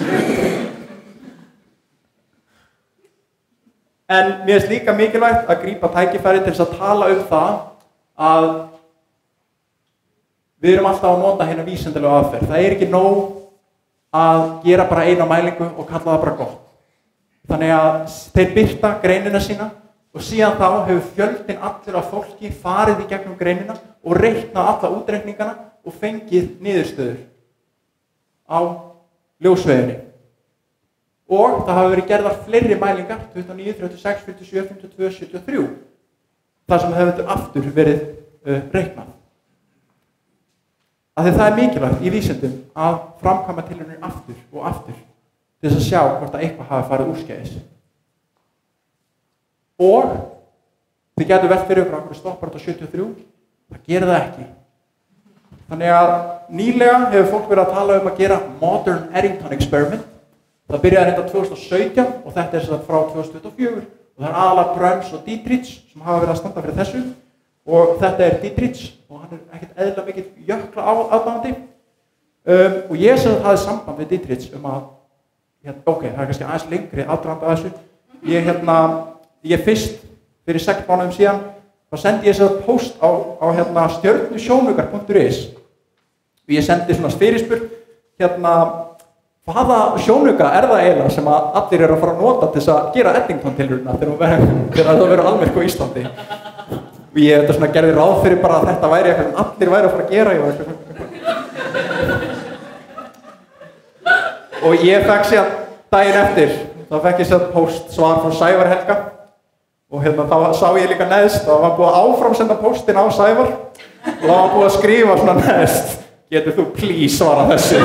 En mér finnst líka mikilvægt að grípa tækifæri til þess að tala það að við erum alltaf að nota hérna vísindalegu aðferð. Það ekki nóg að gera bara eina mælingu og kalla það bara gott. Þannig að þeir birta greinina sína og síðan þá hefur fjöldinn allur af fólki farið í gegnum greinina og reiknað alla útreikningana og fengið niðurstöður á ljósveiðinni. Og það hafa verið gerðar fleiri mælingar, 29, 36, 47, 52, 73, þar sem hefur aftur verið reiknað. Af því það mikilvægt í vísindum að framkvæma tilraunir aftur og aftur til þess að sjá hvort að eitthvað hafi farið úrskeiðis. Og þið getur velt fyrir ykkur að stoppar þetta 73, það gerir það ekki. Þannig að nýlega hefur fólk verið að tala að gera Modern Eddington Experiment. Það byrjaði þetta 2017 og þetta frá 2024 og það aðalega Bröms og Dietrich sem hafa verið að standa fyrir þessu og þetta Dietrich og hann ekkert eðlilega mikill jökla aðdáandi og ég hafði samband við Dietrich að ok, það kannski aðeins lengri aðdragandi að þessu. Ég fyrst fyrir 6 mánuðum síðan þá sendi ég post á stjörnusjónaugar.is og ég sendi svona fyrirspurn hvaða sjónauka það eiginlega sem að allir eru að fara að nota til þess að gera Eddington-tilraunina þegar það verður almyrkvi á Íslandi. Og ég gerði ráð fyrir bara að þetta væri eitthvað sem allir væri að fara að gera. Og ég fekk síðan daginn eftir, þá fekk ég síðan svar frá Sævar Helga og þá sá ég líka neðst og var búið að áframsenda postin á Sævar og þá var búið að skrifa svona neðst, getur þú please svara þessu?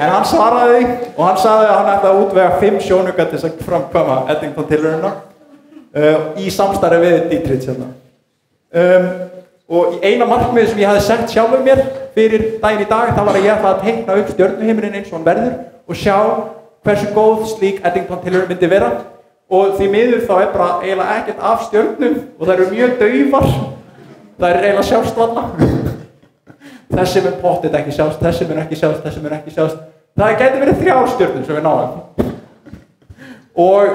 En hann svaraði og hann sagði að hann ætti að útvega 5 sjónauka til þess að framkvæma Eddington-tilraunina í samstarfi við Dietrich og eina markmið sem ég hafði sett sjálfur mér fyrir daginn í dag þá var að ég ætla að teikna upp stjörnuhimininn eins og hann verður og sjá hversu góð slík Eddington-tilraun myndi vera og því miður þá bara eiginlega ekkert af stjörnum og það eru mjög daufar. Það eiginlega sjást varla. Þessi mun pottið ekki sjást, þessi mun ekki sjást, þessi mun ekki sjást. Það gæti verið 3 stjörnur sem við náðum. Og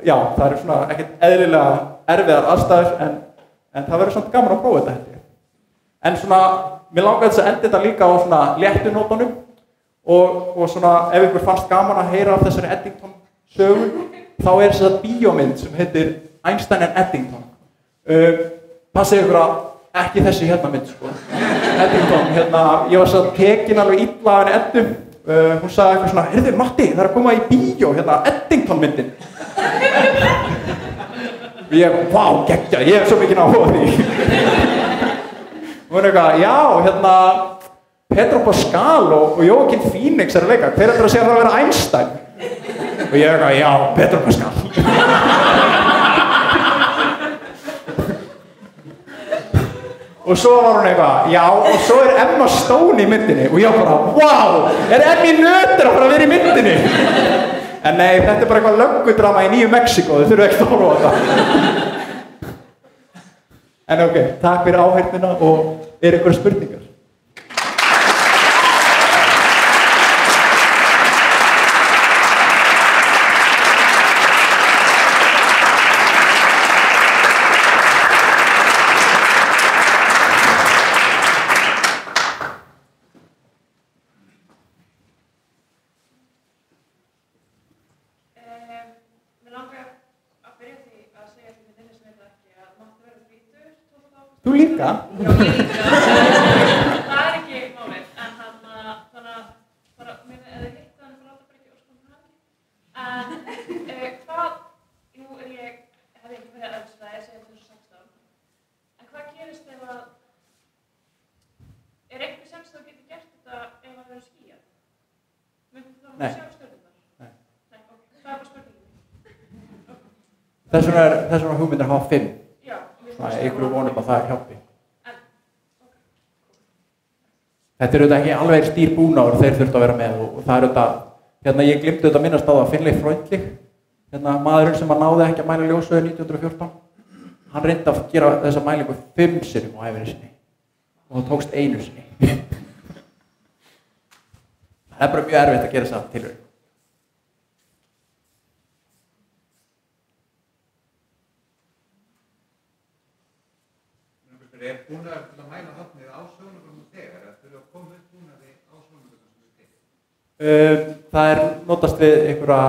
já, það eru svona ekkert eðlilega erfiðar aðstæður en það verður svona gaman að prófa þetta held ég. En svona, mér langaði þess að enda þetta líka á svona léttunótunum og svona ef ykkur fannst gaman að heyra af þessari Eddington sögu þá þess að bíómynd sem heitir Einstein and Eddington. Passið ykkur að ekki þessi mynd sko. Eddington, ég var svo tekin alveg illa af henni Eddu. Hún sagði eitthvað svona, heyrðu Matti, það að koma í bíó, Eddington myndin. Og ég, vá, geggja, ég hef svo mikið áhuga á því. Hún eitthvað, já, Pedro Pascal og Joaquin Phoenix að leika, hver að segja það að vera Einstein? Og ég eitthvað, já, Pedro Pascal. Og svo var hún eitthvað, já, og svo Emma Stone í myndinni og ég bara, wow, Emmy Noether að fara að vera í myndinni? En nei, þetta bara eitthvað löggudrama í Nýju Mexíkó, þau þurfum ekkert að horfa á þetta. En ok, takk fyrir áheyrnina og einhverjar spurningar? Þú líka? Já, ég líka. Það ekki málið, en bara, mér hefði hitt þannig að láta bara ekki óskum hann. En hvað, nú ég hefði ekki byrjað öllstæði, segja 2016, en hvað gerist ef að Nei. sjá stjörnurnar? Nei. Nei, ok, það bara spurningin. Þess vegna hugmyndir hafa 5. Já, Svona einhverju vonum að það hjálpi. En, Þetta auðvitað ekki alveg stýr búnaður þeir þurft að vera með og það auðvitað, ég glimti auðvitað að minnast á það Finlay Freundlich, maðurinn sem náði ekki að mæla ljósaugu 1914, hann reyndi að gera þessa mælingu 5 sinnum á ævinni sinni og það tókst 1 sinni. Það bara mjög erfitt að gera þessa tilraun. Er búnaður til að mæla hafnið á sjónaukanum þegar, eða þurfa að koma upp búnaði á sjónaukanum sem við tegum? Það notast við einhverja,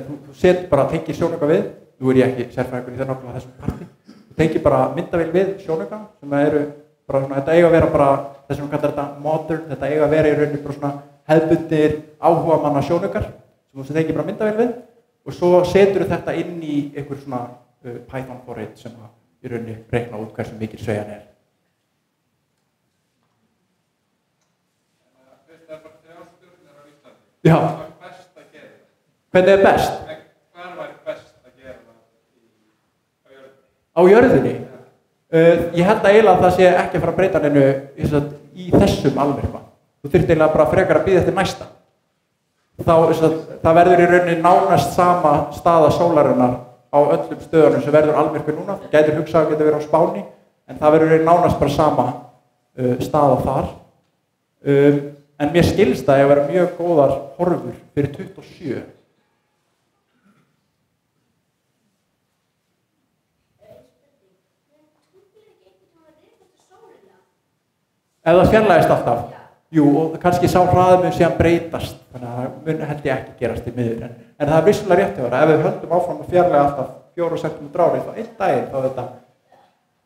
þú setur bara, tengir sjónauka við, nú ég ekki sérfræðingur í það nákvæmlega þessum parti, þú tengir bara myndavél við sjónauka sem eru bara svona, þetta eiga að vera bara, þess að hún kallar þetta modern, þetta eiga að vera í rauninni bara svona hefðbundnir áhugamanna sjónaukar sem þú tengir bara myndavél við og svo setur þetta inn í einhver svona Python forrit sem í rauninni reikna út hversu mikil sveigjan er. Það er bara 3 stjörnur á Íslandi. Já. Hvað er best að gera það? Hvernig er best? Hvar væri best að gera það á jörðinni? Á jörðinni? Ég held að eiginlega það sé ekki að fara að breyta neinu í þessum almyrkva. Þú þyrft eiginlega bara frekar að bíða eftir næsta. Það verður í rauninni nánast sama staða sólarinnar á öllum stöðunum sem verður almyrkvi núna. Það gætir hugsað að geta verið á Spáni, en það verður nánast bara sama staða þar. En mér skilst það að vera mjög góðar horfur fyrir 27. Ef það fjarlægist alltaf, jú, og kannski sá hraði mun síðan breytast, þannig að það mun held ég ekki gerast í miður. En það er vissulega rétt hjá það, ef við höldum áfram að fjarlæga alltaf 4 cm ári, þá einn daginn, þá þetta,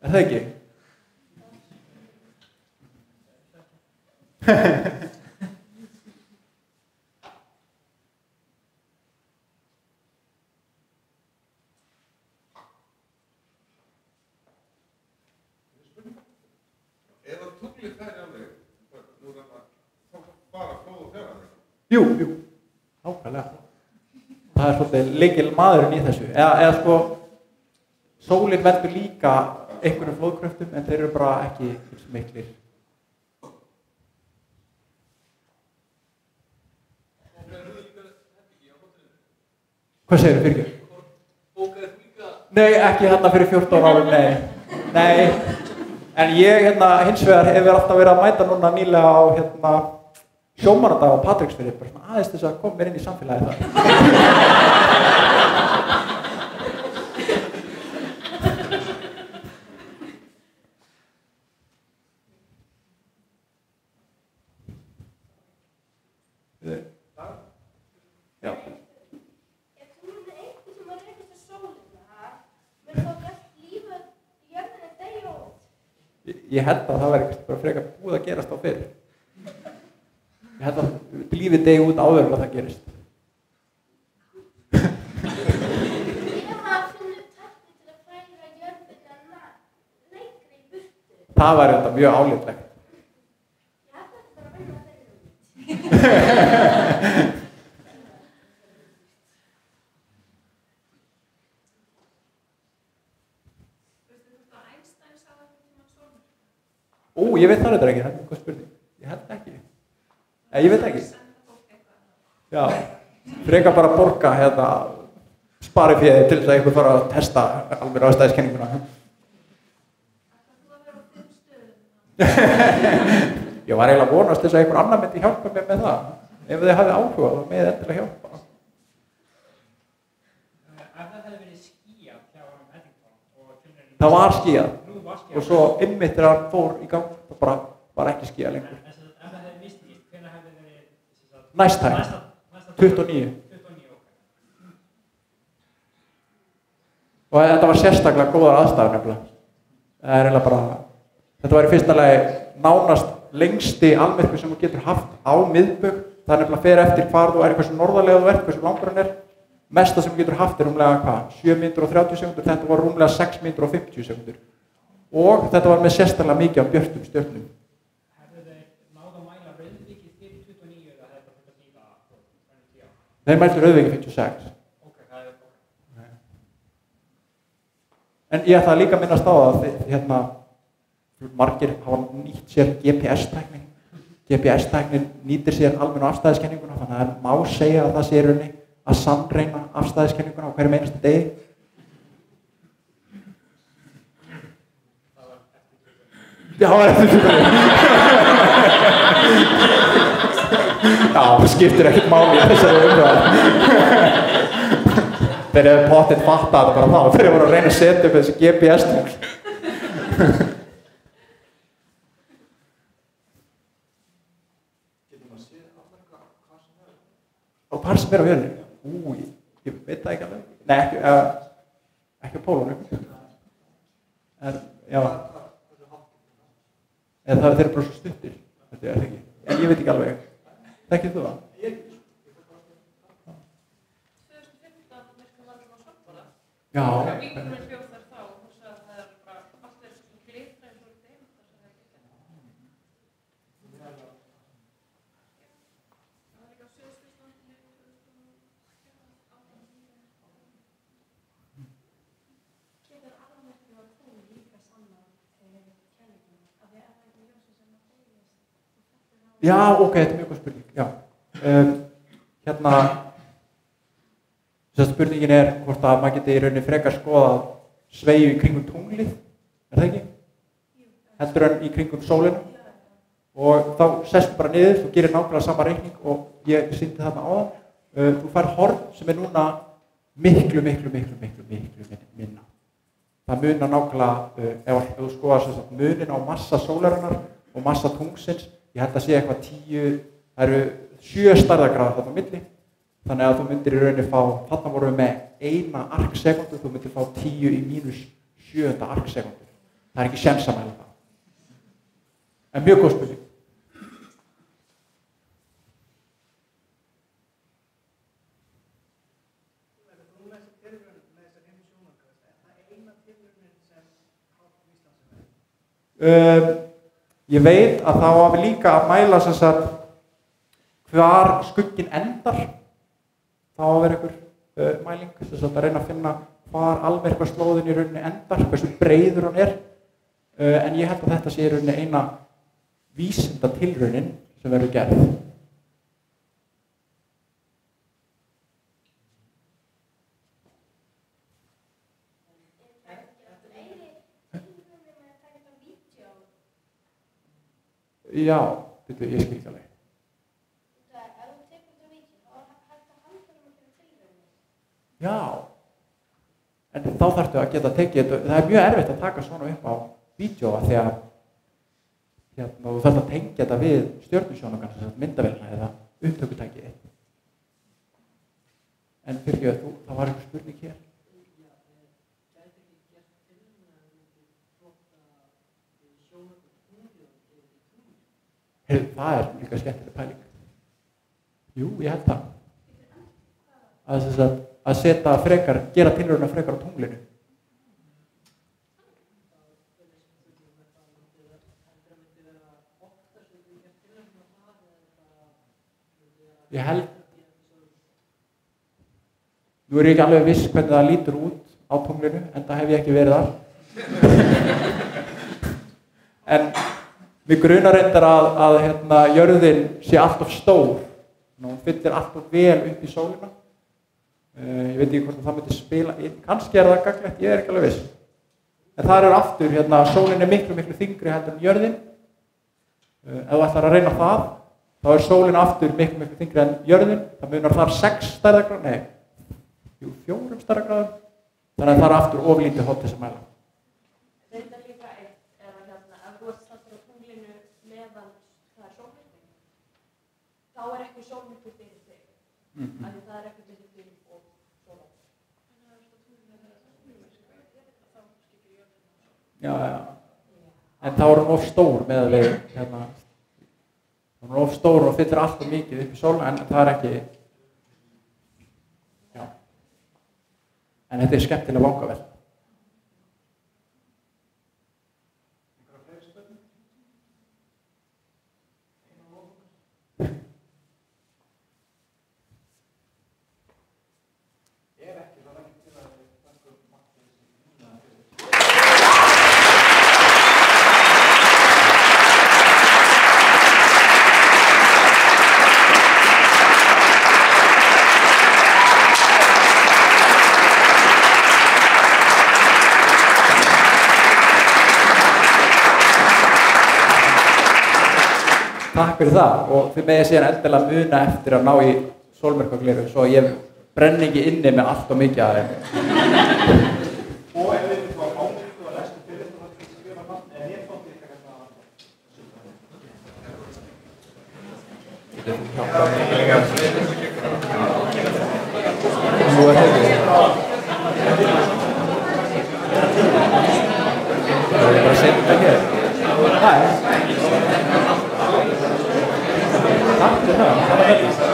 er það ekki? Ef að tunglið færi alveg, nú er það bara flóð og fjarlæg. Jú, nákvæmlega. Það er svolítið lykil maðurinn í þessu. Eða sko, sólin veldur líka einhverjum flóðkröftum, en þeir eru bara ekki miklir. Hvað segirðu fyrir ekki? Bókaði þú líka? Nei, ekki hérna fyrir 14 árum, nei. En ég hins vegar hefur alltaf verið að mæta núna nýlega á sjómannadag á Patreksfirði, bara svona aðeins þess að koma mér inn í samfélagið þar. Já. Ef þú myndir einhvern sem að rekast á sólina, mun þá gert lífið í jörðinni deyja út? Ég held að það væri bara frekar búið að gerast á fyrr. Ég held að lífið degi út áður en að það gerist. Ef maður finnur tækni til að færa jörðina lengri í burtu. Það væri þetta mjög álitlegt. Ég held að þetta bara að vinna þeirra út. Ég veit það ekki, það er góð spurning. Ég held ekki. Ég veit ekki. Já, frekar bara að borga spariféði til þess að einhver fara að testa alveg ástæðiskenninguna. Ég var eiginlega vonast þess að einhver annar myndi hjálpa mér með það. Ef þið hafið áhuga, þá með endilega hjálpa. Ef það hefði verið skýjað hjá Eddington og tilraunin... Það var skýjað. Nú var skýjað. Og svo einmitt þegar hann fór í gang, það bara ekki skýjað lengur. En ef það hefði mistýrt, hvenær hefði verið... Næsta 29. Og þetta var sérstaklega góðar aðstæður nefnilega. Það er eiginlega bara... Þetta var í fyrsta lagi nánast lengsti almyrkvi sem þú getur haft á miðbaug. Það er nefnilega fer eftir hvar þú er, hversu norðarlega þú ert, hversu langur hann er. Mesta sem þú getur haft er rúmlega 7 mínútur og 30 sekúndur, þetta var rúmlega 6 mínútur og 50 sekúndur. Og þetta var með sérstaklega mikið af björtum stjörnum. Hefðu þeir náð að mæla rauðvikið fyrir 29 Þeir mældu Rauðvík 56. Ok, það er ok. En ég ætla líka að minnast á að margir hafa nýtt sér GPS-tækni. GPS-tæknin nýtir sér almennu afstæðiskenninguna, þannig að það má segja að það sé í rauninni að sannreyna afstæðiskenninguna á hverjum einasta degi. Það var eftirtökunni. Já, það skiptir ekkert máli í þessari umræðu. Þeir hefðu pottið fattað þetta bara þá, þeir voru að reyna að setja upp þessi GPS-tækni. Og hvað sem er á jörðinni? Ég veit það ekki alveg. Nei, ekki á pólunum. En, já. Eða það þeir eru bara svo stuttir. Þetta er ekki. En ég veit ekki alveg. Þekkir þú það? 2015 virka var það á Svalbarða. Já. Vinkonur minn bjó þar þá og hún sagði að það er bara allt er svona glitra eins og demantar sem það er ekki. Það er líka á Suðurskautslandinu 2018. Getur almyrkvi á tungli líka sanna kenninguna? Af því að það er ljósið sem að deilist. Já, ok, þetta er mjög góð spurning. Já. Þess spurningin er hvort að maður geti í rauninni frekar skoðað sveigju í kringum tunglið, er það ekki? Heldur en í kringum sólina. Og þá sest bara niður, þú gerir nákvæmlega sama reikning og ég sýndi þarna áðan. Þú fær horn sem er núna miklu minna. Það munar nákvæmlega, ef þú skoðar munin á massa sólarinnar og massa tungsins, ég held að sé eitthvað 10, það eru 7 stærðargráður þarna á milli. Þannig að þú myndir í rauninni fá, þarna vorum við með 1 arksekundu, þú myndir fá 10 í mínus 7 arksekundu. Það er ekki séns að mæla það. En mjög góð spurning. Ég veit að þá hafi líka að mæla sem sagt hvar skugginn endar. Þá að vera einhver mæling sem sagt að reyna að finna hvar almyrkvaslóðin í rauninni endar, hversu breiður hann er. En ég held að þetta sé í rauninni eina vísindatilraunin sem verður gerð. Já, veitu, ég skil ekki alveg. Ef þú tekur þetta vídeo, þá er hægt að handla um að tilraunir. Já, en þá þarftu að geta tekið þetta, það er mjög erfitt að taka svona upp á vídeo af því að þú þarft að tengja þetta við stjörnusjónaukann, sem sagt myndavélina eða upptökutækið. En fyrirgefðu, það var einhver spurning hér. Heyrðu, það er líka skemmtileg pæling. Jú, ég held það. Að setja frekar, gera tilraunina frekar á tunglinu. Ég held. Nú er ég ekki alveg viss hvernig það lítur út á tunglinu, en það hef ég ekki verið þar. En mig grunar reyndar að jörðin sé alltof stór. Hún fyllir alltof vel upp í sólina. Ég veit ekki hvort það myndi spila inn. Kannski er það gagnlegt, ég er ekki alveg viss. En þar er aftur, sólin er miklu þyngri heldur en jörðin. Ef þú ætlar að reyna það, þá er sólin aftur miklu þyngri en jörðin. Það munar þar 6 stærðargráðum, nei, 4 stærðargráðum. Þannig að það er aftur of lítið hot þess að mæla. Þetta er líka eitt, ef þú ert staddur á tunglinu meðan það er sólmyrkvi, þá er ekki sólmyrkvi fyrir þig. Af því það er ekki fyrir þig og sóla. Já. En þá er hún of stór með að við, hún er of stór og fyllir alltaf mikið upp í sólina, en það er ekki, já. En þetta er skemmtilega vangavel. Takk fyrir það og þið megið síðan endilega muna eftir að ná í sólmyrkvagleru svo ég brenni ekki inni með allt og mikið að þeim. Og ef við fá ámyrku og lestu fyrir þá kannski skrifa nafn eða nefnfótið eitthvað Getur þú hjálpað mér? Nú það ekki. Það bara að setja þetta hér. Takk fyrir það.